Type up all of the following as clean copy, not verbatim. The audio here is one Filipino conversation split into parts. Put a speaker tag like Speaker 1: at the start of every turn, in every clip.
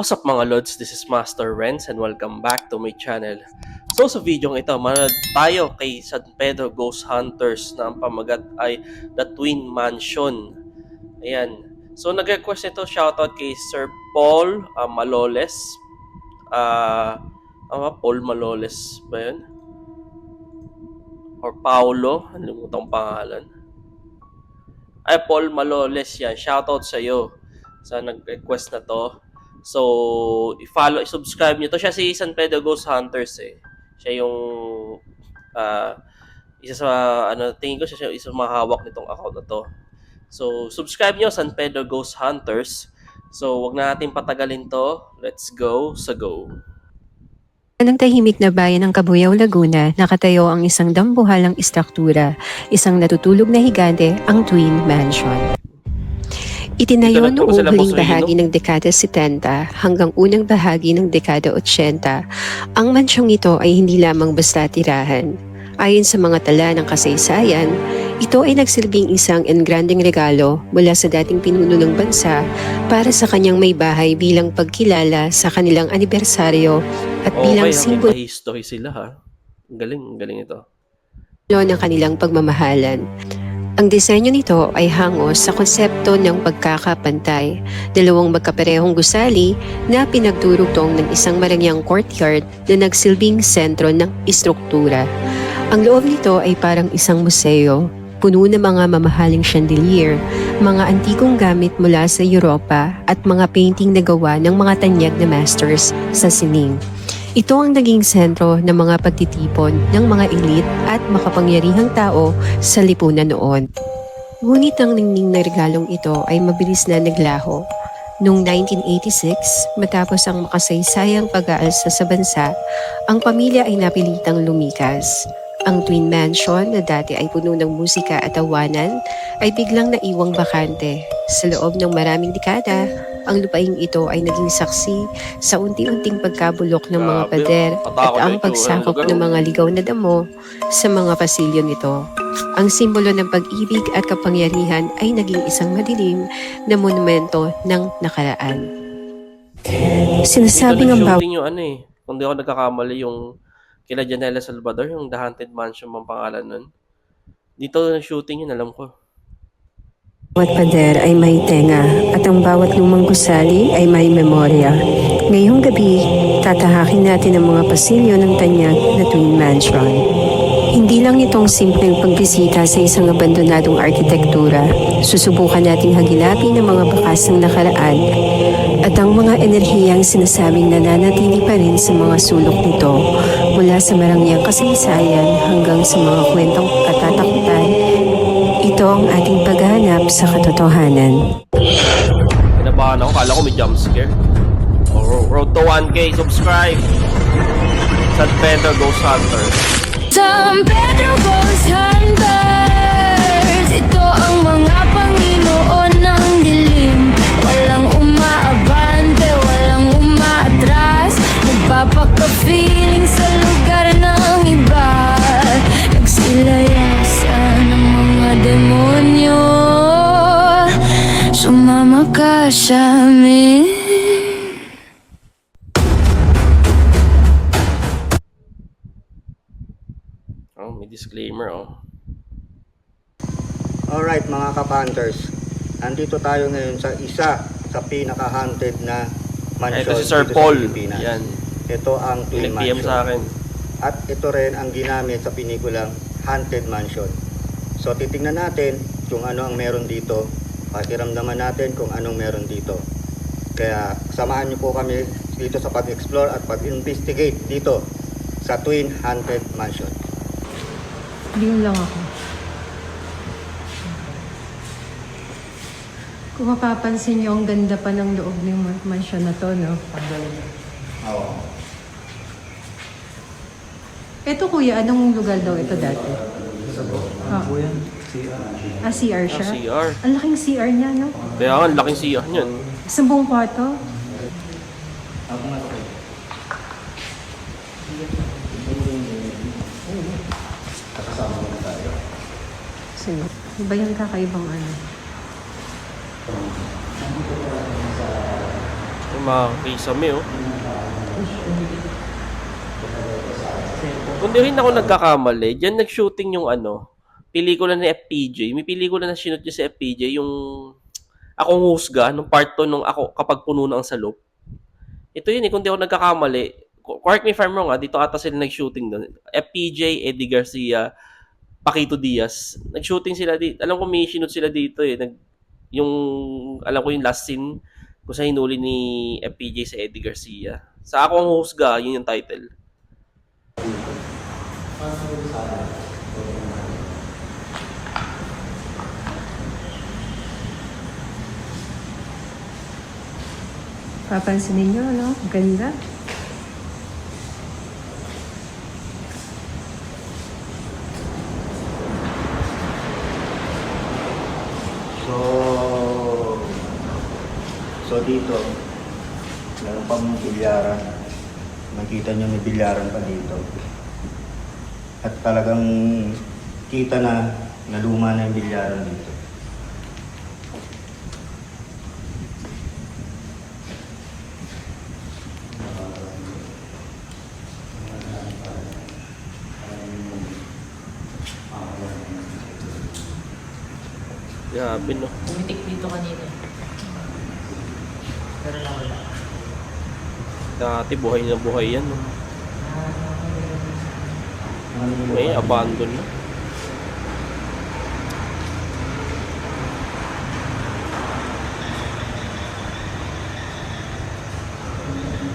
Speaker 1: What's up mga Lods? This is Master Renz and welcome back to my channel. So sa video ito, manood tayo kay San Pedro Ghost Hunters na ang pamagat ay The Twin Mansion. Ayan. So nag-request ito, shoutout kay Sir Paul Maloles. Paul Maloles ba yun? Or Paulo? Nalimutan ang pangalan. Ay, Paul Maloles yan. Shoutout sa iyo sa nag-request na to. So, i-follow, i-subscribe nyo to. Siya si San Pedro Ghost Hunters eh. Siya yung isa sa, tingin ko siya isa mahawak nitong account na to. So, subscribe nyo San Pedro Ghost Hunters. So, wag na natin patagalin to. Let's go sa go.
Speaker 2: Ng tahimik na bayan ng Cabuyao, Laguna, nakatayo ang isang dambuhalang istruktura, isang natutulog na higante, ang Twin Mansion. Itinayo noong huling bahagi ng dekada 70 hanggang unang bahagi ng dekada 80, ang mansyong ito ay hindi lamang basta tirahan. Ayon sa mga tala ng kasaysayan, ito ay nagsilbing isang engranding regalo mula sa dating pinuno ng bansa para sa kanyang may bahay bilang pagkilala sa kanilang anibersaryo at bilang simbolo
Speaker 1: history sila ha. Galing ito.
Speaker 2: ng kanilang pagmamahalan. Ang disenyo nito ay hangos sa konsepto ng pagkakapantay, dalawang magkaparehong gusali na pinagdurugtong ng isang marangyang courtyard na nagsilbing sentro ng istruktura. Ang loob nito ay parang isang museo, puno ng mga mamahaling chandelier, mga antikong gamit mula sa Europa at mga painting na gawa ng mga tanyag na masters sa sining. Ito ang naging sentro ng mga pagtitipon ng mga elite at makapangyarihang tao sa lipunan noon. Ngunit ang ningning na regalong ito ay mabilis na naglaho. Noong 1986, matapos ang makasaysayang pag-aalsa sa bansa, ang pamilya ay napilitang lumikas. Ang Twin Mansion na dati ay puno ng musika at tawanan ay biglang naiwang bakante. Sa loob ng maraming dekada, ang lupaing ito ay naging saksi sa unti-unting pagkabulok ng mga pader at ang pagsakop ng mga ligaw na damo sa mga pasilyo nito. Ang simbolo ng pag-ibig at kapangyarihan ay naging isang madilim na monumento ng nakaraan. Sinasabing ang bawat
Speaker 1: kung di ako nagkakamali yung kila Janela Salvador, yung The Haunted Mansion ang pangalan nun. Dito na shooting yun, alam ko.
Speaker 2: bawat pader ay may tenga at ang bawat lumang gusali ay may memorya. Ngayong gabi, tatahakin natin ang mga pasilyo ng tanyag na Twin Mansion. Hindi lang itong simpleng pagbisita sa isang abandonadong arkitektura. Susubukan nating hagilapin ang mga bakas ng nakaraan at ang mga enerhiyang sinasabing nananatili pa rin sa mga sulok nito mula sa marangyang kasaysayan hanggang sa mga kwentong katatakutan. Ito ang ating paghahanap sa katotohanan.
Speaker 1: Kinabahan ako, kala ko may jump scare. Road to 1K, subscribe! San Pedro Ghost Hunters.
Speaker 3: San Pedro Ghost Hunters, ito ang mga Panginoon ng dilim. Walang umaabante, walang umaatras, nagpapaka-feeling sa lugar ng iba. Nagsilayasan ng mga demonyo, sumama ka sa amin.
Speaker 1: May disclaimer
Speaker 4: Alright mga ka-hunters, andito tayo ngayon sa isa sa pinaka-haunted na mansion.
Speaker 1: Ito si Sir
Speaker 4: dito
Speaker 1: Paul.
Speaker 4: Sa Pilipinas.
Speaker 1: Yan.
Speaker 4: Ito ang Twin
Speaker 1: PM
Speaker 4: Mansion.
Speaker 1: sa akin.
Speaker 4: At ito rin ang ginamit sa pinikulang Haunted Mansion. So titingnan natin kung ano ang meron dito. Pakiramdaman natin kung anong meron dito. Kaya samahan niyo po kami dito sa pag-explore at pag-investigate dito sa Twin Haunted Mansion.
Speaker 2: Diyan lang ako. Kung mapapansin niyo, ang ganda pa ng loob ng mansion na to, no?
Speaker 4: Oo.
Speaker 2: Ito kuya, anong lugar daw ito dati? CR siya?
Speaker 1: CR.
Speaker 2: Ang laking CR niya, no?
Speaker 1: Kaya nga, laking CR niyan.
Speaker 2: Isang buong kwarto? Sige. Iba yung kakaibang ano?
Speaker 1: Yung mga kisame, oh. Kung di rin ako nagkakamali, dyan nag-shooting yung ano, pelikula ni FPJ. May pelikula na sinut niya si FPJ, yung Akong Husga, nung part 2 nung ako kapag puno na ang salop. Ito yun eh, kung di ako nagkakamali. Correct me if I'm wrong, dito ata sila nag-shooting doon. FPJ, Eddie Garcia, Paquito Diaz. Nag-shooting sila dito. Alam ko may sinut sila dito eh. Yung, alam ko yung last scene kung sa hinuli ni FPJ sa Eddie Garcia. Sa Akong Husga, yun yung title.
Speaker 2: Papansinin nyo, no? Ganda.
Speaker 4: So, dito, meron pa mong bilyaran. Makita nyo may bilyaran pa dito. At talagang kita na luma na yung bilyaran dito.
Speaker 1: Grabe, no?
Speaker 5: Pumitik dito kanina. Pero nawala.
Speaker 1: Dati buhay na buhay yan, no? May abandon na.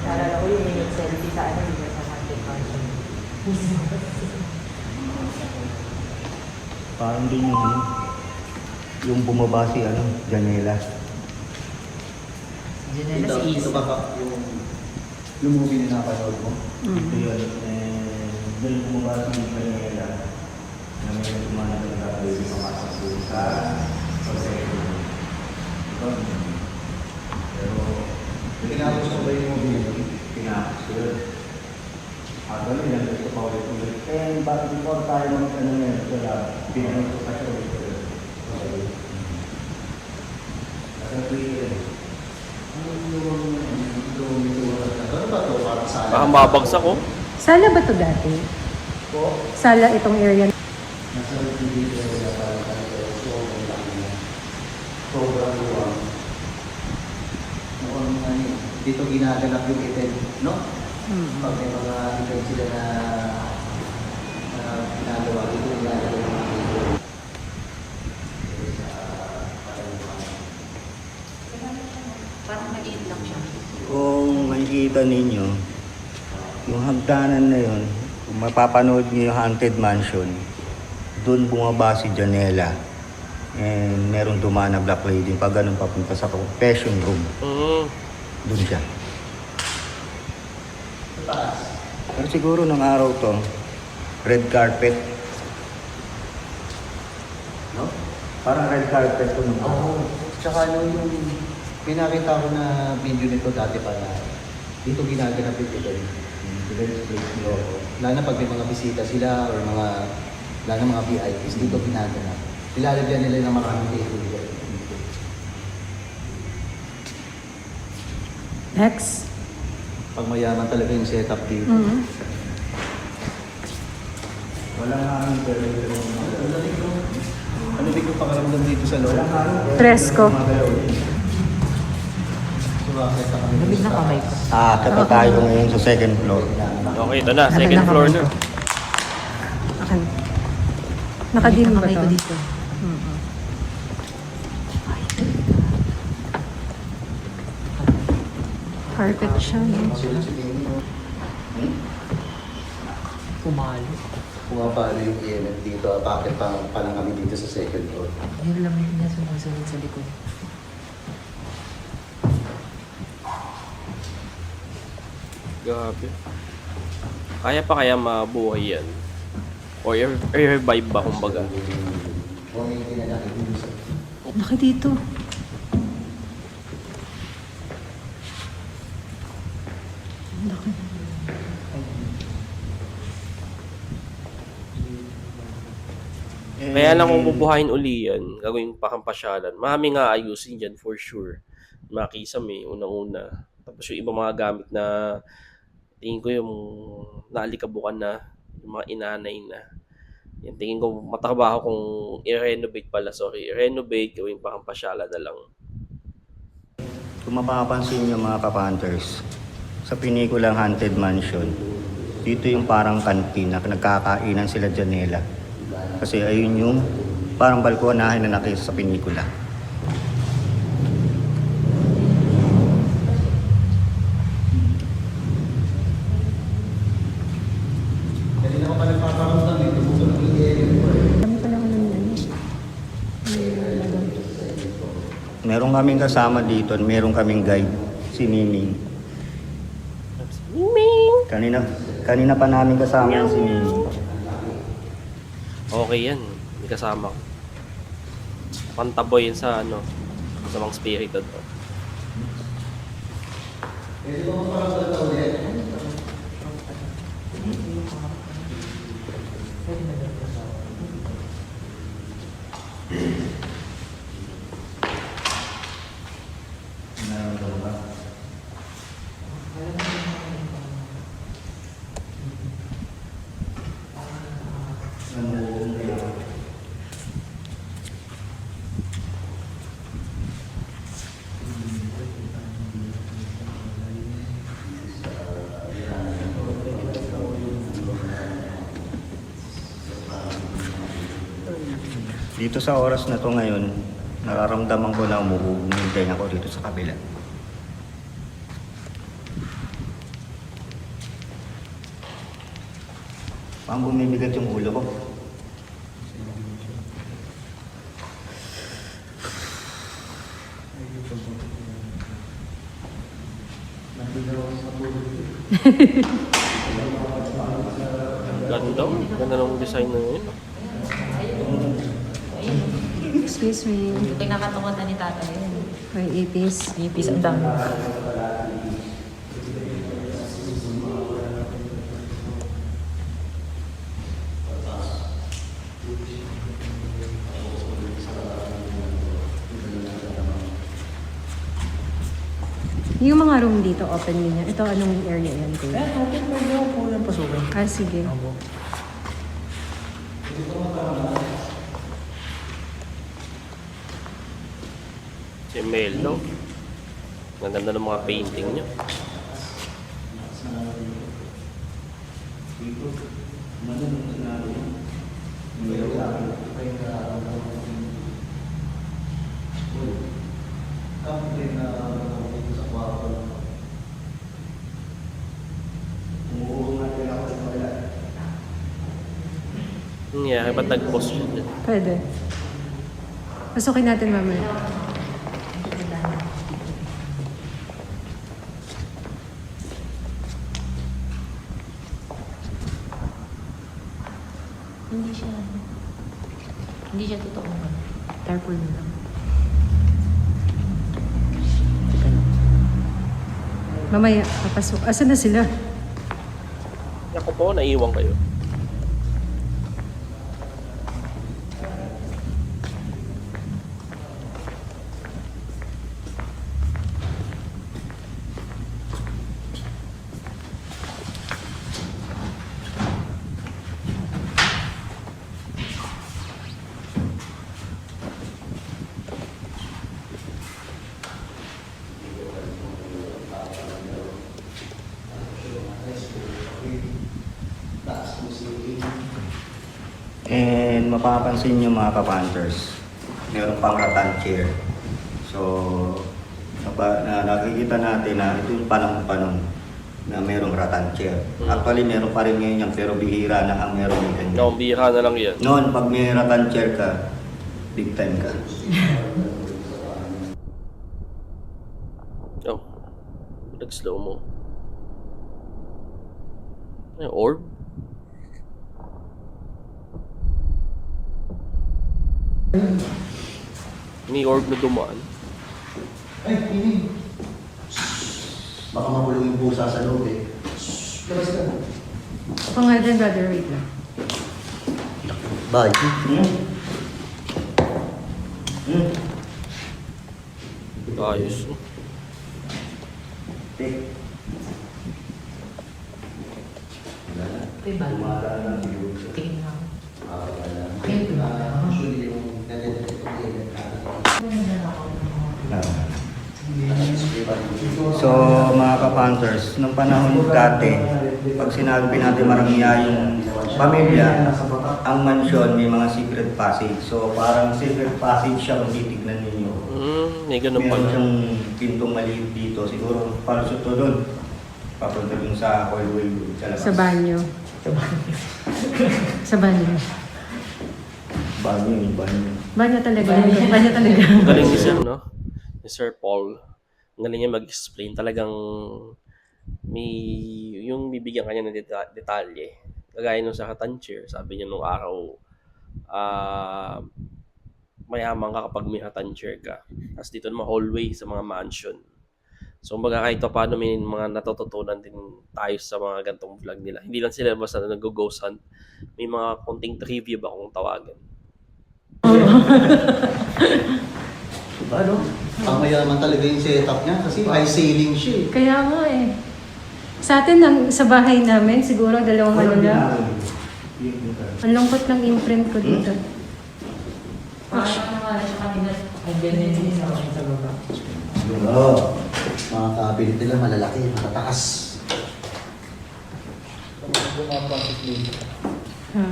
Speaker 5: Naalala ko yung selfie sa ano, yung sa Haunted Mansion.
Speaker 4: Parang din yung bumaba si Janela.
Speaker 5: Janela si Easy.
Speaker 4: Yung movie na napanood mo? Ito yun. Doon bumaba si Janela na may tumanag na pwede pumasok doon sa second room. Ito. Pero, tinapos ko ba yung movie yun? Tinapos ko yun. Ganun yan, gusto pa ulit. Kaya bakit before tayo mag-ano yan, pinanong ko kasi ulit.
Speaker 1: Baka mabagsak, oh.
Speaker 6: Sala ba to dati? Sala itong area.
Speaker 4: Nasa TV area para sobrang luwang. Mukhang dito ginaganap yung event, no? Pag may mga event sila na ginagawa, dito ginagawa yung mga event.
Speaker 5: Parang maliit lang siya.
Speaker 4: Kung makikita ninyo, yung hagdanan na yun, kung mapapanood niyo yung Haunted Mansion, doon bumaba si Janela. And merong dumaan na black lady pag ganun papunta sa confession room. Doon siya. Pero siguro ng araw to, red carpet. No? Parang red carpet to nung araw.
Speaker 7: Tsaka yung pinakita ko na video nito dati pa na dito ginaganap yung event. Lalo na pag may mga bisita sila or lalo na mga VIPs, dito ginaganap. Nilalagyan nila ng maraming table dito.
Speaker 6: Next.
Speaker 7: Pag mayaman talaga yung setup dito.
Speaker 4: Walang hangin pero
Speaker 7: Ano din yung pakaramdam dito sa loob?
Speaker 6: Fresco.
Speaker 5: Lamig na kamay ko.
Speaker 4: kata tayo ngayon sa second floor.
Speaker 1: Okay, ito na. Second floor na.
Speaker 6: Akan. Nakadim ba
Speaker 5: Kamay ko
Speaker 6: to?
Speaker 5: dito.
Speaker 6: Carpet siya. No?
Speaker 5: Pumalo.
Speaker 7: Pumapalo yung EMF dito. Bakit pa lang kami dito sa second floor?
Speaker 5: Yung lamig niya sumusunod sa likod.
Speaker 1: Grabe. Kaya pa kaya mabuhay yan? Or i-revive ba kumbaga?
Speaker 7: Kung may ginagawa dito sa
Speaker 6: Laki dito. Laki.
Speaker 1: Kaya lang kung bubuhayin uli yan, gagawin pa kang pasyalan, marami nga ayusin dyan for sure. Makisam eh, unang-una. Tapos yung ibang mga gamit na tingin ko yung naalikabukan na, yung mga inanay na. Yung tingin ko matatrabaho kung i-renovate pala, sorry. I-renovate, gawing parang pasyala na lang.
Speaker 4: Kung mapapansin nyo mga kapanters, sa pinikulang Haunted Mansion, dito yung parang kantin na nagkakainan sila Janela. Kasi ayun yung parang balkonahin na nakita sa pinikula.
Speaker 7: Kanina ko pa nagpaparamdam eh. Tumutunog yung area ko eh.
Speaker 6: Kami pala ko ng ano.
Speaker 4: Meron kaming kasama dito, meron kaming guide, si Miming. Kanina pa namin kasama si Miming.
Speaker 1: Okay yan, may kasama ko. Pantaboy yun sa ano, sa mga spirito to.
Speaker 7: Pwede ba maparamdam na ulit? Nararamdaman ba?
Speaker 4: Dito sa oras na to ngayon, nararamdaman ko na umuugong yung tenga ko dito sa kabila. Parang bumibigat yung ulo ko.
Speaker 1: Ganda, ganda ng design na yun.
Speaker 6: Excuse me.
Speaker 5: Pinakatungkatan ni tatay yun.
Speaker 6: May ipis.
Speaker 5: Ipis ang dami.
Speaker 6: Yung mga room dito, open din yan. Ito, anong area yan? Kuya?
Speaker 7: Open pwede ako po yung pasukin.
Speaker 6: Ah, sige.
Speaker 1: Si Melo. Ang ganda ng mga painting niya. Yeah, ba't nag-post siya dyan?
Speaker 6: Pwede. Pasukin natin mamaya.
Speaker 5: Hindi siya totoo.
Speaker 6: Tarpaulin mo lang. Mamaya, papasok. Asan na sila?
Speaker 1: Ako po, naiwan kayo.
Speaker 4: And mapapansin nyo mga kapanters, meron pang rattan chair. So, nakikita natin na ito yung panahon na merong rattan chair. Actually, meron pa rin ngayon yan, pero bihira na ang meron ng ganyan.
Speaker 1: No, bihira na lang yan.
Speaker 4: Noon, pag may rattan chair ka, big time ka.
Speaker 1: Oh, nag-slow mo. Ay, orb? May orb na dumaan.
Speaker 7: Ay, ini. Baka mahulog yung pusa sa loob eh. Labas ka.
Speaker 6: Ako nga din, brother. Wait lang.
Speaker 4: Bye.
Speaker 1: Ayos.
Speaker 5: Diba? Tingin na ako.
Speaker 7: Usually yung
Speaker 4: So mga ka-Panthers, nung panahon dati, pag sinabi natin marangya yung pamilya, ang mansyon may mga secret passage. So parang secret passage siya kung titignan ninyo.
Speaker 1: May ganun
Speaker 4: Meron
Speaker 1: pala.
Speaker 4: siyang pintong maliit dito, siguro palusot to doon. Papunta dun sa hallway sa labas.
Speaker 6: Sa banyo. Sa banyo.
Speaker 4: Banyo yun, banyo.
Speaker 6: Banyo talaga. Banyo talaga.
Speaker 1: Ang galing ni Sir, no? Ni Sir Paul. Ang galing niya mag-explain. Talagang may yung bibigyan kanya ng detalye. Kagaya nung sa Hatancher, sabi niya nung araw, mayaman ka kapag may Hatancher ka. Tapos dito naman hallway sa mga mansion. So kumbaga kahit paano may mga natututunan din tayo sa mga gantong vlog nila. Hindi lang sila basta nag-ghost hunt. May mga konting trivia ba kung tawagan.
Speaker 7: ano? Ang mayaman talaga yung setup niya kasi high ceiling siya eh.
Speaker 6: Kaya nga eh. Sa atin, sa bahay namin, siguro dalawang ano lang. Ang lungkot ng imprint ko dito.
Speaker 5: Parang naman siya kanina. Ay, ganyan din sa baba.
Speaker 7: Oo. Mga cabinet nila malalaki, matataas.
Speaker 6: Ha?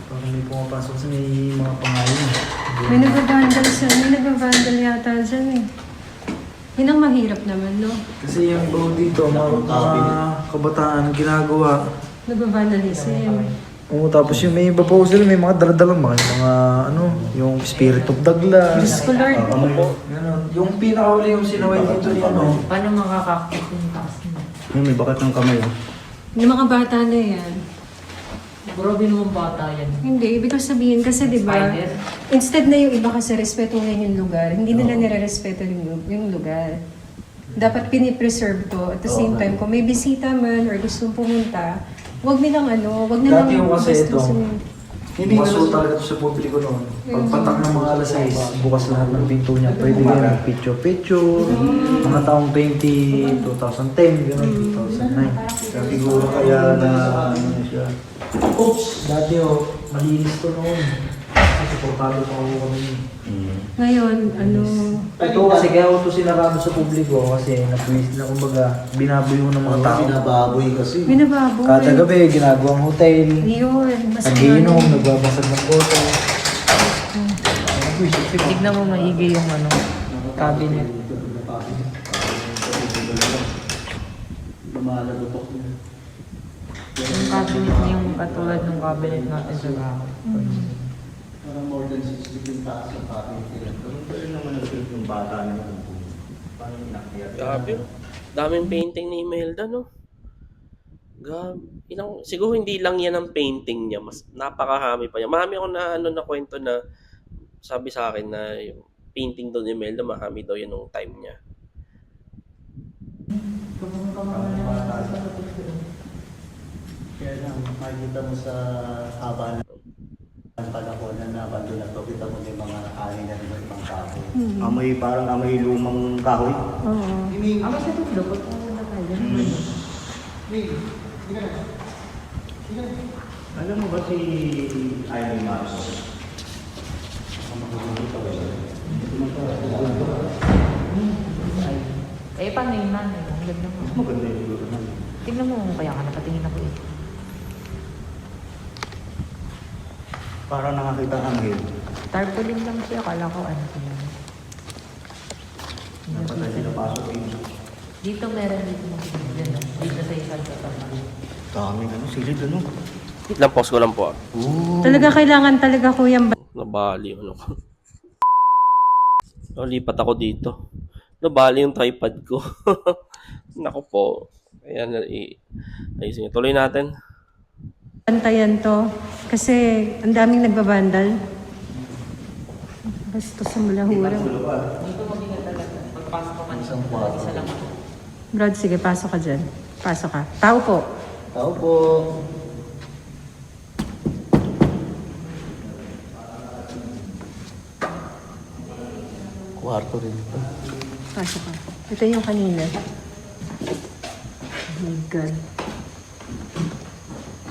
Speaker 8: Parang may pumapasok sa may mga pangalan.
Speaker 6: May nag-vandal yata dyan eh. Yun ang mahirap naman, no?
Speaker 8: Kasi yung iba dito, mga kabataan ginagawa.
Speaker 6: Nag-vandalism.
Speaker 8: Oo, tapos yung may iba pa sila, may mga daladalang mga ano, yung Spirit of the Glass.
Speaker 6: Diyos ko, Lord.
Speaker 8: Ganun. Yung pinakauli yung sinaway dito ni ano.
Speaker 5: Paano makakakit yung taas niya?
Speaker 4: May bakat ng kamay.
Speaker 6: Yung mga bata na yan.
Speaker 5: Grabe naman bata yan.
Speaker 6: Hindi, ibig ko sabihin kasi di ba,
Speaker 5: Spider?
Speaker 6: instead na yung iba kasi respetuhin yung lugar, hindi nila nire-respeto yung lugar. Dapat pinipreserve to. At the same time, kung may bisita man or gustong pumunta, wag nilang wag nilang
Speaker 8: Dati yung kasi ito,
Speaker 6: bastusin.
Speaker 8: hindi bukas talaga ito sa publiko noon. Pagpatak ng mga alas 6, bukas lahat ng pinto niya. Pwede nga picture-picture, mga taong 2010, gano'n, 2009.
Speaker 4: Kaya siguro kaya na ano siya.
Speaker 8: Oops! Dati malinis to noon. Kasi supportado pa ako kami.
Speaker 6: Ngayon,
Speaker 8: Ito kasi kaya ito sinarado sa publiko kasi na-twist na kumbaga binabuyo ng mga tao.
Speaker 7: Binababoy kasi.
Speaker 6: binababoy.
Speaker 8: Kada gabi, ginagawang hotel.
Speaker 6: Yun, mas
Speaker 8: Nagiinom, nagbabasag ng boto.
Speaker 5: Tignan mo maigi yung cabinet.
Speaker 7: Lumalagotok niya.
Speaker 5: Yung cabinet niya yung katulad ng cabinet natin sa bahay.
Speaker 7: Parang more than 60 yung taas yung cabinet nila.
Speaker 4: Pero naman nag-trip yung bata na yun. Paano inakyat?
Speaker 1: Grabe. Daming painting ni Imelda, no? Siguro hindi lang yan ang painting niya. Mas napakarami pa niya. Marami ako na kwento na sabi sa akin na yung painting doon ni Imelda, marami daw yan nung time niya.
Speaker 7: Kaya lang, makikita mo sa haba ng panahon na nabando na to, kita mo yung mga ani na rin ng ibang tao.
Speaker 4: Amoy, parang amoy lumang kahoy.
Speaker 6: Oo.
Speaker 5: Ama sa tulo, ba't ano na tayo?
Speaker 4: Alam mo ba si Irene Marcos?
Speaker 5: Eh, paano yung nanay? Ang ganda mo.
Speaker 4: Maganda yung siguro naman.
Speaker 5: Tignan mo kung kaya ka napatingin ako eh.
Speaker 4: Parang nakakita ang anghel.
Speaker 5: Tarpaulin lang siya, akala ko ano.
Speaker 4: Napatay sila pasok yun.
Speaker 5: Dito meron dito mga dito sa isang kapatid.
Speaker 4: Daming silid ano.
Speaker 1: Wait lang, pause ko lang po.
Speaker 6: Talaga kailangan talaga kuyang
Speaker 1: Nabali, ko. Lipat ako dito. Nabali yung tripod ko. Naku po. Ayan, ayusin niyo. Tuloy natin.
Speaker 6: bantayan to. Kasi ang daming nagbabandal. Basta sa mulahura.
Speaker 5: Dito mabigat talaga. Pagpasok ka man, isa lang ako.
Speaker 6: Brad, sige, pasok ka dyan. Pasok ka. Tao po.
Speaker 7: Tao po. Kwarto rin ito.
Speaker 6: Pasok ka. Ito yung kanina. my God.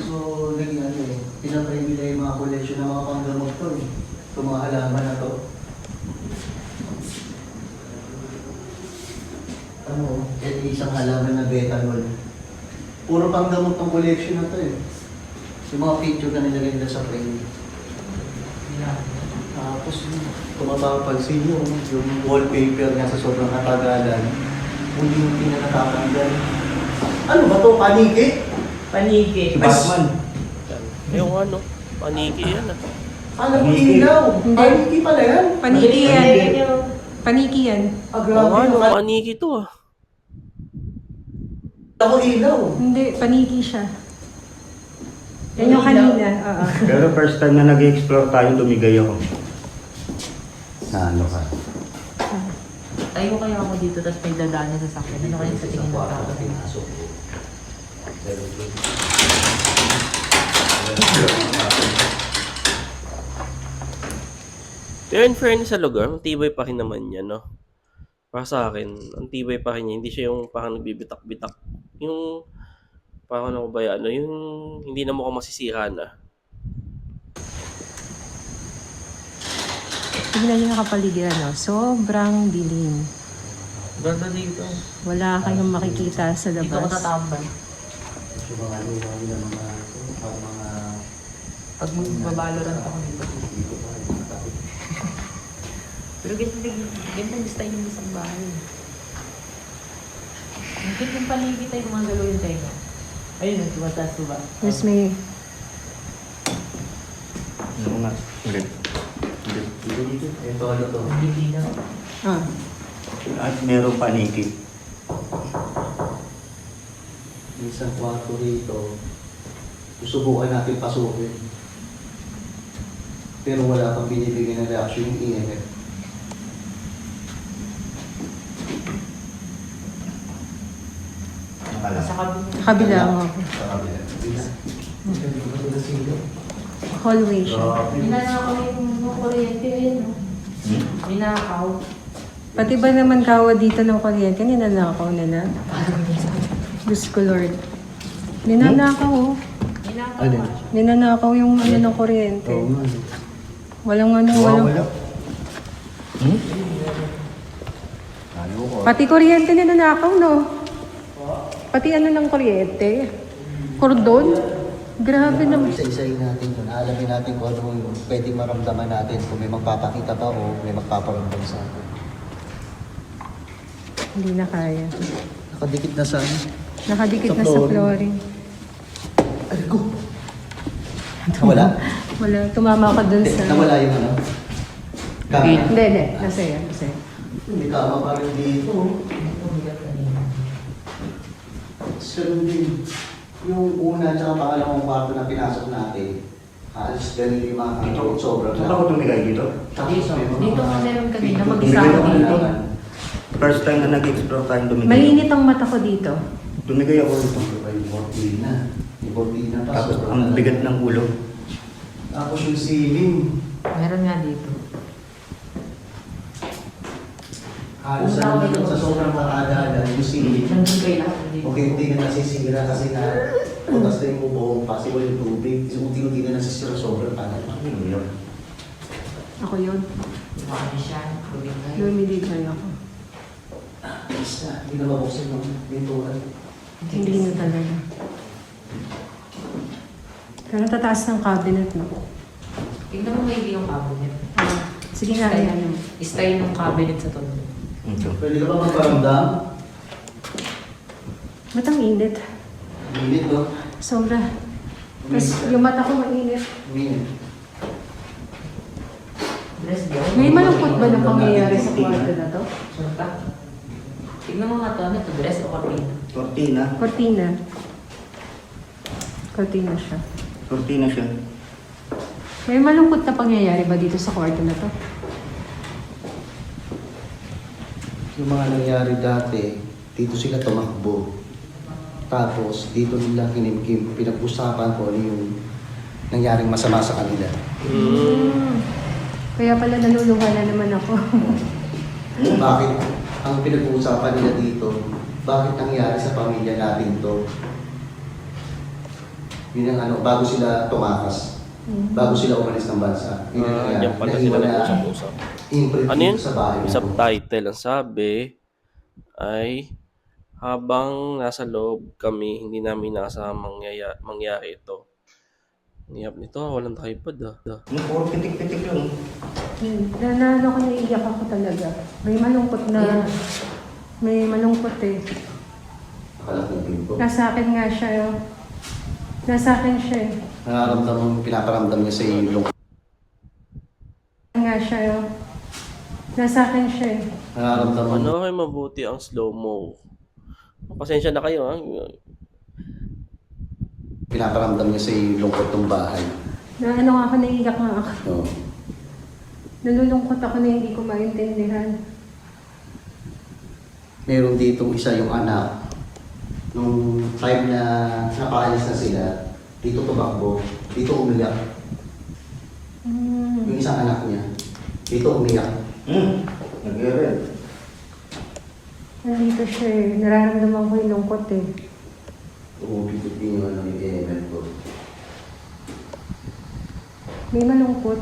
Speaker 7: So, naging ano eh, pinapray nila yung mga collection ng mga panggamot to eh. Itong mga halaman na to. Ano, ito isang halaman na betanol. Puro panggamot ng collection na to eh. Yung mga picture na nilagay nila sa frame. Tapos, kung mapapansin nyo, yung wallpaper niya sa sobrang katagalan, hindi na natatanggal. Ano ba to? Paniki?
Speaker 5: Paniki.
Speaker 7: Si Batman.
Speaker 1: Yung ano, paniki yan ah.
Speaker 7: Alam mo, ilaw.
Speaker 6: Hindi.
Speaker 7: Paniki pala yan.
Speaker 6: Paniki yan. Paniki yan.
Speaker 7: Ah,
Speaker 1: Oo
Speaker 7: grabe.
Speaker 1: nga, no,
Speaker 7: Akala
Speaker 1: paniki to ah.
Speaker 7: ko ilaw.
Speaker 6: Hindi, paniki siya. Yan yung kanina. Oo.
Speaker 4: Pero first time na nag-explore tayo, lumigay ako. Na ano ka?
Speaker 5: Tayo kaya ako dito, tapos may dadaan sa sakyan. Ano kaya sa tingin ng tao?
Speaker 1: Pero in fairness sa lugar, ang tibay pa rin naman yan, no? Para sa akin, ang tibay pa rin niya. Hindi siya yung parang nagbibitak-bitak. Yung, parang ano ba yan, ano? Yung hindi na mukhang masisira na.
Speaker 6: Tignan niyo yung kapaligiran, no? Sobrang dilim.
Speaker 5: Ganda dito.
Speaker 6: Wala kayong makikita sa
Speaker 5: Dito ako
Speaker 6: labas.
Speaker 5: tatambay.
Speaker 7: So, mga luwa nila, mga
Speaker 5: Pag magbabalorant ako dito. Pero ganyan style yung isang bahay. Bakit yung paligid tayo mga galawin tayo na? Ayun, tumataas ko ba?
Speaker 6: Yes, may...
Speaker 4: Ano nga? Ulit.
Speaker 7: ito ano to.
Speaker 5: Hindi na.
Speaker 6: Ah.
Speaker 4: At merong paniki.
Speaker 7: Isang kwarto rito. Susubukan natin pasukin. Pero wala pang binibigyan ng reaction yung EMF.
Speaker 5: Sa kabila.
Speaker 6: Kabila mo.
Speaker 7: Sa kabila.
Speaker 6: Hallway siya.
Speaker 5: Ninanakaw yung kuryente yun, no? Ninakaw.
Speaker 6: Pati ba naman kawa dito ng kuryente, ninanakaw nila? Diyos ko Lord. Ninanakaw, oh.
Speaker 5: Ninakaw
Speaker 7: Alin?
Speaker 5: ka.
Speaker 6: Ninanakaw yung ano ng kuryente.
Speaker 7: Oo nga.
Speaker 6: Walang ano, walang...
Speaker 4: Wala.
Speaker 6: Pati kuryente ninanakaw, no? Pati ano ng kuryente. Kordon. Grabe naman.
Speaker 7: Isa-isayin natin yun. Alamin natin kung ano yung pwedeng maramdaman natin. Kung may magpapakita pa o may magpaparamdam sa atin.
Speaker 6: Hindi na kaya.
Speaker 7: Nakadikit na sa ano?
Speaker 6: Nakadikit
Speaker 7: Sa
Speaker 6: na sa
Speaker 7: flooring.
Speaker 6: flooring.
Speaker 7: Ay ko! Nawala?
Speaker 6: Wala, tumama ka dun sa...
Speaker 7: Nawala yung ano? Kama?
Speaker 6: Hindi. Nasaya.
Speaker 7: May kama pa rin dito. Ganun din. Yung una at saka pangalawang kwarto na pinasok natin, halos ganun yung mga kanto. Sobrang
Speaker 4: Saan ako tumigay dito?
Speaker 5: Dito nga meron kanina,
Speaker 4: Tumigay
Speaker 5: mag-isa
Speaker 4: ako
Speaker 5: dito.
Speaker 4: dito. First time na nag-explore tayo, tumigay.
Speaker 6: Mainit ang mata ko dito.
Speaker 4: Tumigay ako dito.
Speaker 7: Yung cortina. Yung cortina pa.
Speaker 4: Tapos
Speaker 7: sobrang
Speaker 4: ang
Speaker 7: talaga.
Speaker 4: bigat ng ulo.
Speaker 7: Tapos yung ceiling.
Speaker 5: Meron nga dito.
Speaker 7: Halos ano na sa sobrang makadala, yung ceiling.
Speaker 5: Nandun kayo lahat. Dito.
Speaker 7: Okay, hindi na nasisira kasi na putas na yung bubong, possible yung tubig. Unti-unti na nasisira sobrang panay.
Speaker 6: Ako yun.
Speaker 5: Mami siya.
Speaker 6: Lumilitay ako.
Speaker 7: Isa, hindi na mabuksan yung pintuan.
Speaker 6: Hindi na talaga. Pero tataas ng cabinet, no?
Speaker 5: Tignan mo maigi yung cabinet.
Speaker 6: Sige nga, ayan.
Speaker 5: Style ng cabinet sa tondo.
Speaker 7: Pwede ka ba magparamdam?
Speaker 6: Ba't ang init?
Speaker 7: Minit, no?
Speaker 6: Sobra. Tapos yung mata ko mainit.
Speaker 7: Minit.
Speaker 5: Dress daw.
Speaker 6: May malungkot ba na pangyayari sa kwarto na to?
Speaker 5: Sunta. Tignan mo nga to, ano to, dress o cortina?
Speaker 4: Cortina.
Speaker 6: Cortina. Cortina siya.
Speaker 4: Cortina siya.
Speaker 6: May malungkot na pangyayari ba dito sa kwarto na to?
Speaker 7: Yung mga nangyari dati, dito sila tumakbo. Tapos, dito nila kinimkim, pinag-usapan ko ano yung nangyaring masama sa kanila.
Speaker 6: Kaya pala naluluha na naman ako.
Speaker 7: Bakit? Ang pinag-uusapan nila dito, bakit nangyari sa pamilya natin to. Yun ang bago sila tumakas. Bago sila umalis ng bansa. Yun ang nangyari.
Speaker 1: Yan pala sila nag-usap-usap.
Speaker 7: Imprint
Speaker 1: Ano yun?
Speaker 7: dito sa bahay na to.
Speaker 1: Subtitle. Ang sabi ay, habang nasa loob kami, hindi namin nakasama mangyari ito. Niyap nito, walang tripod ah.
Speaker 4: Puro pitik-pitik lang.
Speaker 6: Ano ko, naiiyak ako talaga. May malungkot eh.
Speaker 7: Akala ko yung pinto.
Speaker 6: Nasa akin nga siya yun. Nasa akin siya eh.
Speaker 7: Nararamdaman, pinaparamdam niya sa ilong.
Speaker 6: Nga siya yun. Nasa akin siya eh.
Speaker 7: Nararamdaman.
Speaker 1: Ano ay mabuti ang slow-mo. Pasensya na kayo ha.
Speaker 7: Pinaparamdam niya sa lungkot ng bahay.
Speaker 6: Na ano nga ako, naiiyak nga ako.
Speaker 7: Oo.
Speaker 6: Nalulungkot ako na hindi ko maintindihan.
Speaker 7: Meron ditong isa yung anak. Nung time na napaalis na sila, dito tumakbo, dito umiyak. Yung isang anak niya, dito umiyak.
Speaker 4: Nag-i-red.
Speaker 6: Nandito siya eh. Nararamdaman ko yung lungkot eh.
Speaker 7: Umupikit din yung yung element ko.
Speaker 6: May malungkot.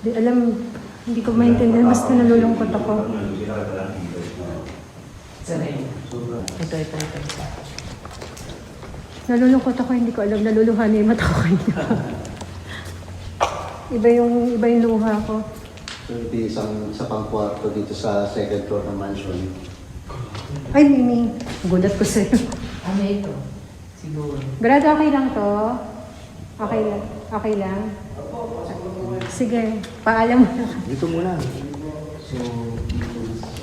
Speaker 6: Di alam, hindi ko maintindihan. Basta nalulungkot ako.
Speaker 5: Sana yun. Ito.
Speaker 6: Nalulungkot ako, hindi ko alam. Naluluhan yung mata ko. Iba yung luha ko.
Speaker 7: So, ito isa pang kwarto dito sa second floor ng mansion.
Speaker 6: Ay, Mimi. Gulat ko sa'yo.
Speaker 5: Ano ito? Siguro.
Speaker 6: Brad, okay lang to? Okay lang? Okay lang? Sige, paalam mo na.
Speaker 4: Dito muna.
Speaker 7: So,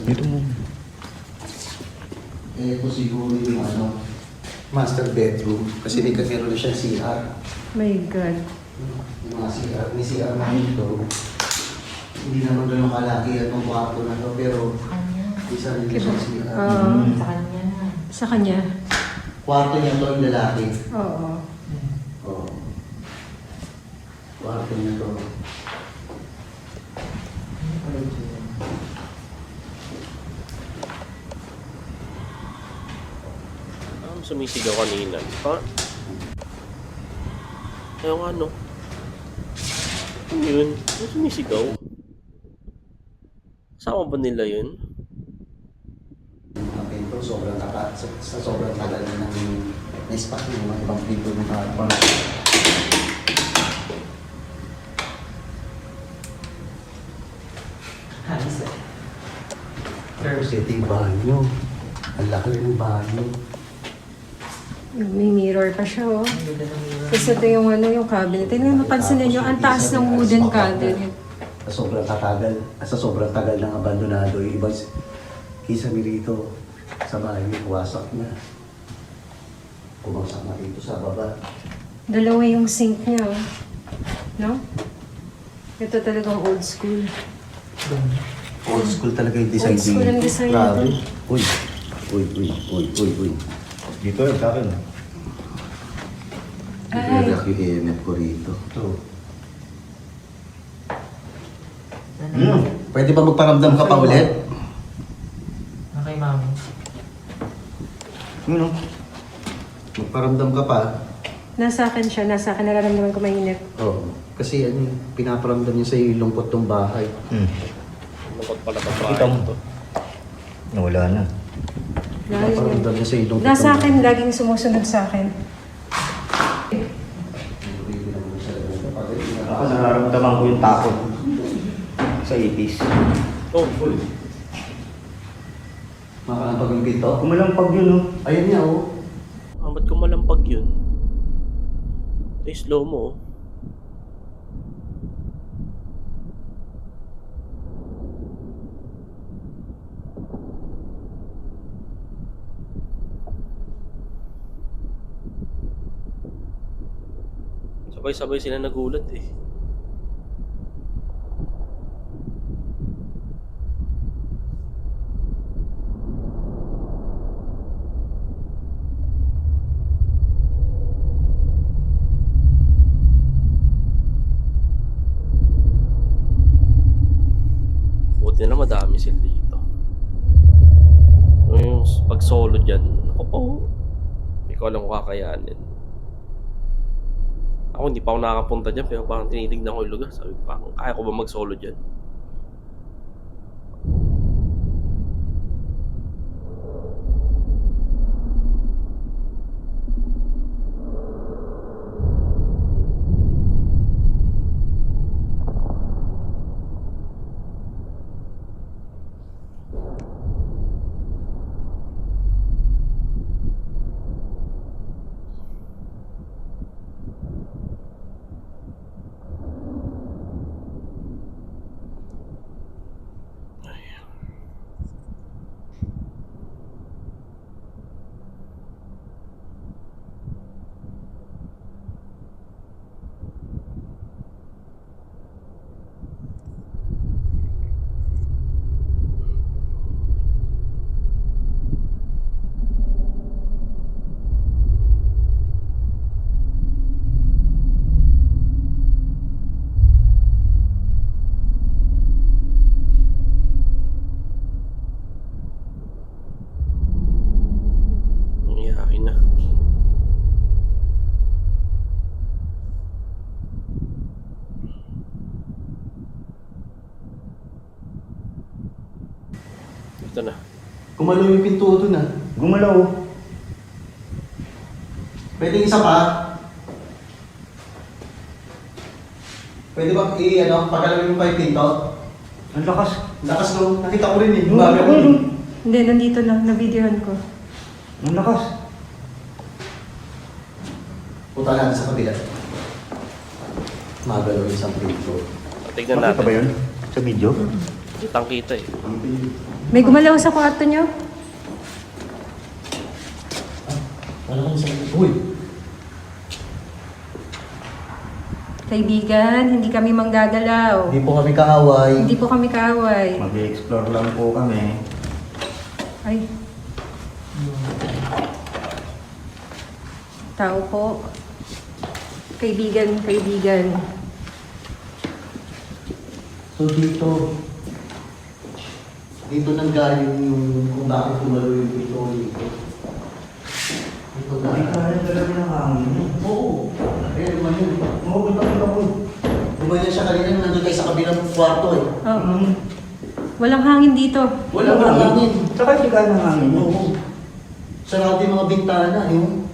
Speaker 7: dito muna. Ito siguro yung master bedroom. Kasi meron na siya CR.
Speaker 6: My God.
Speaker 7: Yung mga CR, may CR na dito. Hindi naman ganun kalaki at ang kwarto na to, pero isa nila siya CR.
Speaker 5: Sa kanya na.
Speaker 6: Sa kanya?
Speaker 7: Kwarto niya to yung lalaki.
Speaker 6: Oo.
Speaker 7: Oo. Kwarto niya to.
Speaker 1: Sumisigaw kanina. Ha? Ayaw nga no. Ano yun? Ano sumisigaw? Kasama ba nila yun?
Speaker 7: Yung mga pinto, sa sobrang tagal na na-spot yung mga ibang pinto ng harapan.
Speaker 5: Halos eh.
Speaker 7: Kasi ito yung banyo. Ang laki ng banyo.
Speaker 6: May mirror pa siya, oh.
Speaker 5: Ang ganda ng mirror.
Speaker 6: Kasi ito yung yung cabinet. Tingnan, mapansin ninyo, ang taas ng wooden cabinet.
Speaker 7: Sa sobrang tagal ng abandonado, yung ibang kisame rito sa bahay, wasak na. Kumagsak na dito sa baba.
Speaker 6: Dalawa yung sink niya, oh. No? Ito talagang old school.
Speaker 7: Old school talaga yung design.
Speaker 6: Old school ang design
Speaker 7: Grabe.
Speaker 6: nito.
Speaker 7: Uy.
Speaker 4: Dito yung sa akin.
Speaker 6: Ay.
Speaker 7: Nilak yung EMF ko rito. Pwede ba magparamdam ka pa ulit?
Speaker 5: Okay, mami.
Speaker 7: Ano? Magparamdam ka pa?
Speaker 6: Nasa akin siya, nasa akin. Nararamdaman ko mainit.
Speaker 7: Oo. Kasi pinaparamdam niya sa yung lungkot ng bahay.
Speaker 1: Lungkot pala ba
Speaker 4: Kita mo to. Nawala na.
Speaker 7: Pinaparamdam niya sa yung lungkot
Speaker 6: Nasa
Speaker 7: ng
Speaker 6: akin, laging sumusunod sa akin.
Speaker 4: Ako nararamdaman ko yung takot sa ipis.
Speaker 1: Oh,
Speaker 7: Makalampag yung pinto?
Speaker 4: Kumalampag yun, oh.
Speaker 7: Ayun niya, oh.
Speaker 1: ba't kumalampag yun? Ito yung slow mo. Sabay-sabay sila nagulat eh. Buti na lang madami sila dito. pag solo dyan, ako po, hindi ko alam kung kakayanin. Ako hindi pa ako nakakapunta dyan, pero parang tinitignan ko yung lugar. Sabi ko, parang kaya ko ba mag-solo dyan? Nangyari na. Ito na.
Speaker 7: Gumalaw yung pinto doon ah.
Speaker 4: Gumalaw.
Speaker 7: Pwede isa pa? Pwede ba pagalawin mo pa yung pinto?
Speaker 4: Ang lakas.
Speaker 7: Lakas no, nakita ko rin eh.
Speaker 4: Ang
Speaker 7: Bago
Speaker 4: lakas.
Speaker 6: Hindi, nandito na. Na-videohan ko.
Speaker 4: Ang lakas.
Speaker 7: Punta natin sa kabila. Magalaw yung isang pinto.
Speaker 1: Tignan
Speaker 4: Nakita ba
Speaker 1: natin.
Speaker 4: yun? Sa video?
Speaker 1: Kitang kita eh.
Speaker 6: May gumalaw sa kwarto nyo?
Speaker 7: Wala kang isang pinto. Uy!
Speaker 6: Kaibigan, hindi kami manggagalaw.
Speaker 7: Hindi po kami kaaway.
Speaker 6: Hindi po kami kaaway.
Speaker 4: Mag-explore lang po kami.
Speaker 6: Ay. Tao po. Kaibigan, kaibigan.
Speaker 7: So dito nanggaling yung kung bakit gumalaw yung pinto dito. Dito
Speaker 4: Hindi kaya talaga ng hangin.
Speaker 7: Oo. Ayan naman yun.
Speaker 4: Oo, kita ko.
Speaker 7: Gumanyan siya kanina nung nandun tayo sa kabilang kwarto eh.
Speaker 6: Oo. Walang hangin dito.
Speaker 7: Walang hangin.
Speaker 4: Saka hindi kaya ng hangin.
Speaker 7: Oo. Sarado yung mga bintana. Yung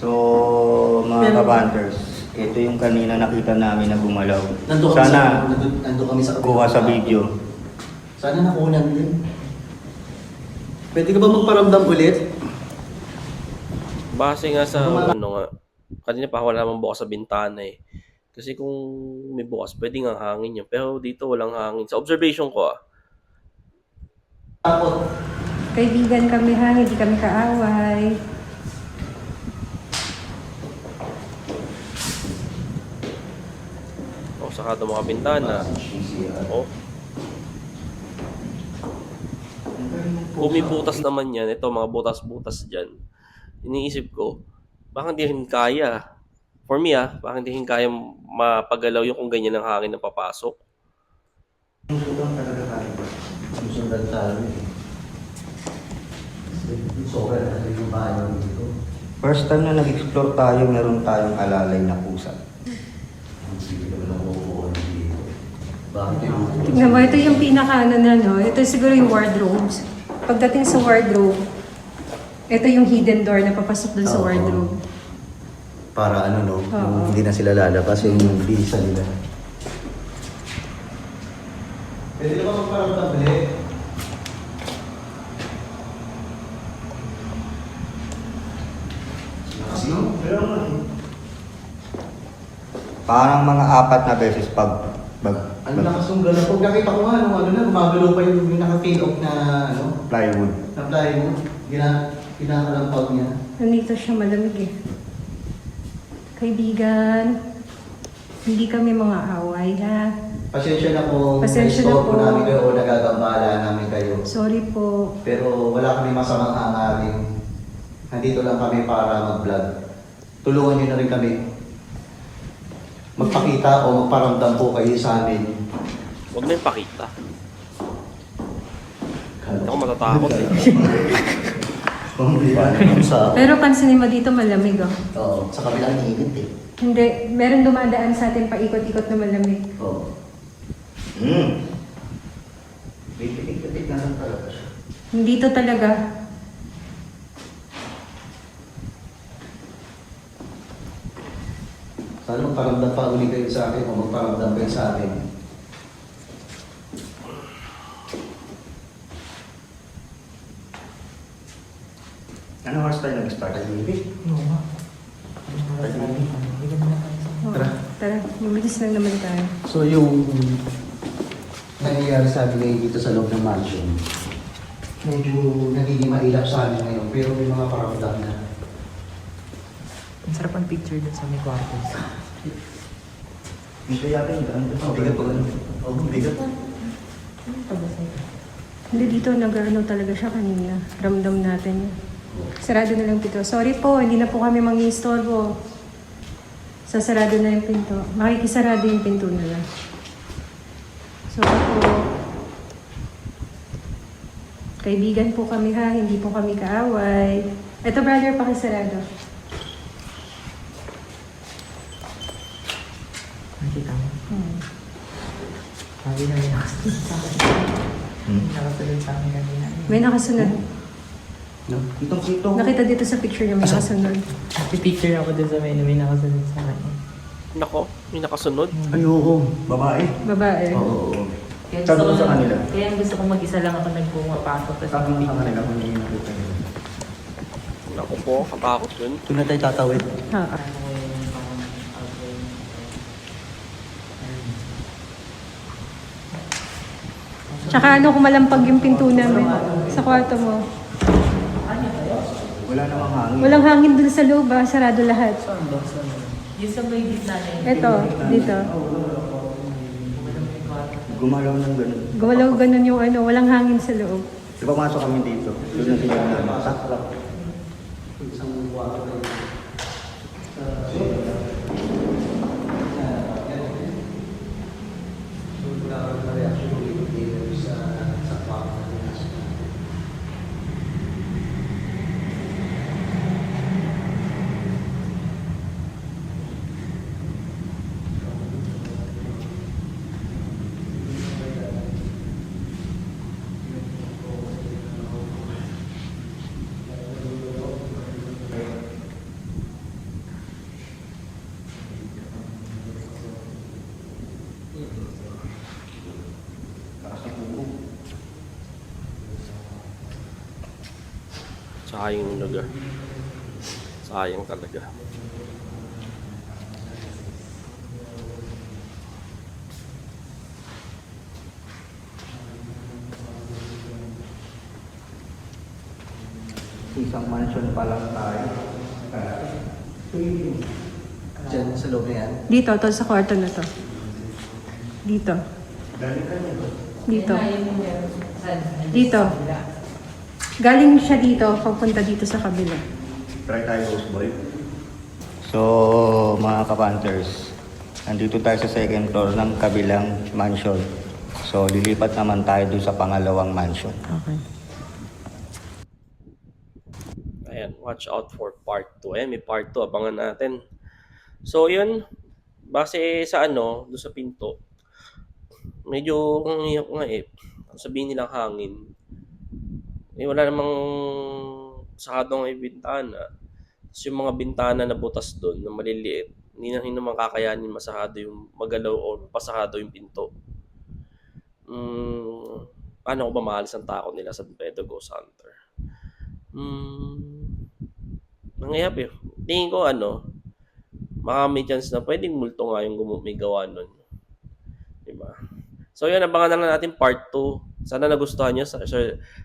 Speaker 4: So, mga
Speaker 7: Pero-
Speaker 4: kabanters, ito yung kanina nakita namin na gumalaw.
Speaker 7: nandun kami
Speaker 4: Sana
Speaker 7: nandun kami sa kabilang
Speaker 4: kuha sa
Speaker 7: kwarto.
Speaker 4: video.
Speaker 7: Sana nakunan din. Pwede ka ba magparamdam ulit?
Speaker 1: Base nga sa ano nga, kanina pa wala namang bukas sa bintana eh. Kasi kung may bukas, pwede nga hangin yun. Pero dito walang hangin. Sa observation ko
Speaker 7: Takot.
Speaker 6: Kaibigan kami ha, hindi kami kaaway.
Speaker 1: sarado mga bintana. Oh. Kung may butas naman yan, ito mga butas-butas dyan, iniisip ko, baka hindi rin kaya. For me baka hindi rin kaya mapagalaw yung kung ganyan ang hangin na papasok.
Speaker 7: Susundan tayo eh. Sobra na yung bahay dito.
Speaker 4: First time na nag-explore tayo, meron tayong alalay na pusa.
Speaker 7: Sige naman ako dito. Bakit yung
Speaker 6: Tingnan mo, ito yung pinaka-ano na, no? Ito siguro yung wardrobes. Pagdating sa wardrobe, ito yung hidden door na papasok dun sa
Speaker 7: Oo.
Speaker 6: wardrobe.
Speaker 7: para ano no,
Speaker 6: Oo.
Speaker 7: yung hindi na sila lalabas yung bisa nila. Pwede naman magparamdam ulit. Kasi no? Pero
Speaker 4: Parang mga 4 na beses
Speaker 7: ang lakas ng galaw. Pag nakita ko nga, ano na, gumagalaw pa yung naka-peel off na, ano,
Speaker 4: plywood.
Speaker 7: na plywood. Kinakalampag niya.
Speaker 6: Nandito siya malamig eh. Kaibigan, hindi kami mga away ha.
Speaker 7: Pasensya na po,
Speaker 6: Pasensya na
Speaker 7: na-stop
Speaker 6: po.
Speaker 7: namin kayo o nagagambala namin kayo.
Speaker 6: Sorry po.
Speaker 7: Pero wala kami masamang hangarin. Nandito lang kami para mag-vlog. Tulungan nyo na rin kami. Magpakita o magparamdam po kayo sa amin.
Speaker 1: Huwag na yung pakita. Hindi ako matatakot eh.
Speaker 7: Sa,
Speaker 6: Pero pansinin mo dito malamig oh.
Speaker 7: oo, sa kabilang init eh.
Speaker 6: Hindi, meron dumadaan sa atin paikot-ikot na malamig.
Speaker 7: Oo. May pinig-pinig na lang talaga siya.
Speaker 6: Hindi to talaga.
Speaker 7: Sana magparamdam pa uli kayo sa akin o magparamdam kayo sa akin.
Speaker 4: Ano oras tayo nag-start?
Speaker 5: Oo nga. Hindi ka naman tayo.
Speaker 6: Oh,
Speaker 7: Tara.
Speaker 6: tara, mabilis lang naman tayo.
Speaker 7: So yung nangyayari sa amin ngayon dito sa loob ng mansion, medyo nagiging mailap sa amin ngayon, pero may mga paramdam na.
Speaker 5: Ang sarap ang picture dun sa may kwarto.
Speaker 4: Hindi yata yun. Ang bigat pa ganun. Oo, bigat.
Speaker 6: Hindi dito, nag-ano talaga siya kanina. Ramdam natin yun. Sarado na lang pito. Sorry po, hindi na po kami mag-istorbo. Sasarado na yung pinto. Makikisarado yung pinto na lang. So po, kaibigan po kami ha, hindi po kami kaaway. Ito brother, pakisarado.
Speaker 5: Nakita mo? Sabi na may nakasunod sa akin. Nakasunod sa akin kanina.
Speaker 6: May nakasunod.
Speaker 7: No? Kitong-kito.
Speaker 6: Nakita dito sa picture niya may nakasunod.
Speaker 5: Picture ako dun sa may nakasunod sa akin.
Speaker 1: Nako, may nakasunod.
Speaker 7: Ay, oo.
Speaker 4: Babae.
Speaker 6: Babae.
Speaker 7: Oo.
Speaker 5: Kaya
Speaker 4: Sabi
Speaker 5: gusto
Speaker 4: ko sa
Speaker 5: ko
Speaker 4: kanila.
Speaker 5: Kaya gusto ko mag-isa lang ako nagpumapasok. Tapos
Speaker 4: Sabi ko sa kanila kung hindi nakita nila.
Speaker 1: Nako po, katakot yun.
Speaker 7: Ito na tayo tatawid.
Speaker 6: Ha. Tsaka ano, kumalampag yung pinto namin sa kwarto mo.
Speaker 4: Wala namang hangin.
Speaker 6: Walang hangin dun sa loob ah, sarado lahat.
Speaker 5: yung sa may gitna na yun.
Speaker 6: Ito, dito.
Speaker 4: Gumalaw ng ganun.
Speaker 6: Gumalaw ganun yung ano, walang hangin sa loob.
Speaker 4: Di pumasok kami dito. Doon na sila namin. Sakrak.
Speaker 1: Sayang yung lugar. Sayang talaga.
Speaker 4: Isang mansion pa lang tayo.
Speaker 7: Diyan sa loob na yan.
Speaker 6: Dito, to sa kwarto na to. Dito. Dito. Dito. Galing siya dito, papunta dito sa kabila.
Speaker 4: Try tayo, host boy. So, mga kapanters, nandito tayo sa second floor ng kabilang mansion. So, lilipat naman tayo doon sa pangalawang mansion.
Speaker 5: Okay.
Speaker 1: Ayan, watch out for part 2. May part 2, abangan natin. So, yun. Base sa ano, doon sa pinto, medyo ang iyak nga eh. Sabihin nilang hangin. Eh, wala namang sakadong may bintana. Tapos yung mga bintana na butas doon, na maliliit, hindi naman kakayanin masahado yung magalaw o pasahado yung pinto. Paano ko ba maalis ang takot nila sa Pedro Ghost Hunter? Nangyayap eh. Tingin ko baka may chance na pwedeng multo nga yung may gawa nun. Diba? So yun, abangan na lang natin part 2. Sana nagustuhan nyo,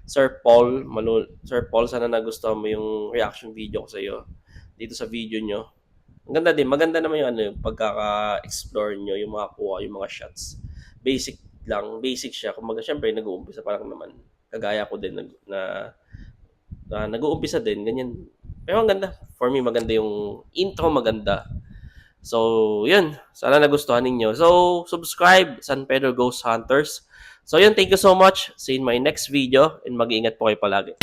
Speaker 1: Sir Paul, sana nagustuhan mo yung reaction video ko sa iyo dito sa video nyo. Ang ganda din, maganda naman yung pagkaka-explore nyo, yung mga kuha, yung mga shots. Basic siya. Kumbaga, syempre, nag-uumpisa pa lang naman. Kagaya ko din na nag-uumpisa din, ganyan. Pero ang ganda. For me, maganda yung intro, maganda. So, yun. Sana nagustuhan ninyo. So, subscribe, San Pedro Ghost Hunters. So yun, thank you so much. See you in my next video and mag-iingat po kayo palagi.